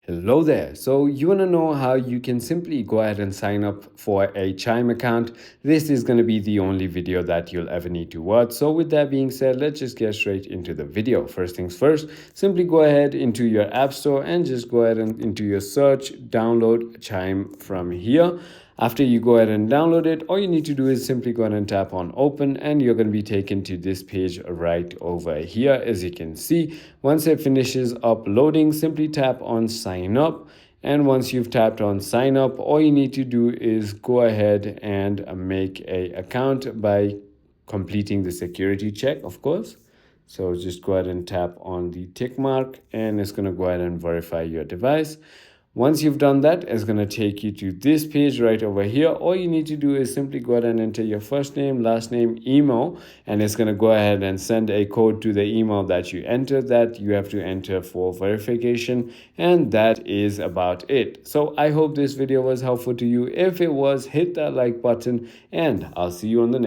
Hello there. So you want to know how you can simply go ahead and sign up for a Chime account. This is going to be the only video that you'll ever need to watch. So with that being said, let's just get straight into the video. First things first, simply go ahead into your app store and just go ahead and into your search, download Chime from here. After you go ahead and download it, all you need to do is simply go ahead and tap on open, and you're going to be taken to this page right over here. As you can see, once it finishes uploading, simply tap on sign up. And once you've tapped on sign up, all you need to do is go ahead and make an account by completing the security check, of course. So just go ahead and tap on the tick mark, and it's going to go ahead and verify your device. Once you've done that, it's going to take you to this page right over here. All you need to do is simply go ahead and enter your first name, last name, email, and it's going to go ahead and send a code to the email that you entered that you have to enter for verification. And that is about it. So I hope this video was helpful to you. If it was, hit that like button, and I'll see you on the next.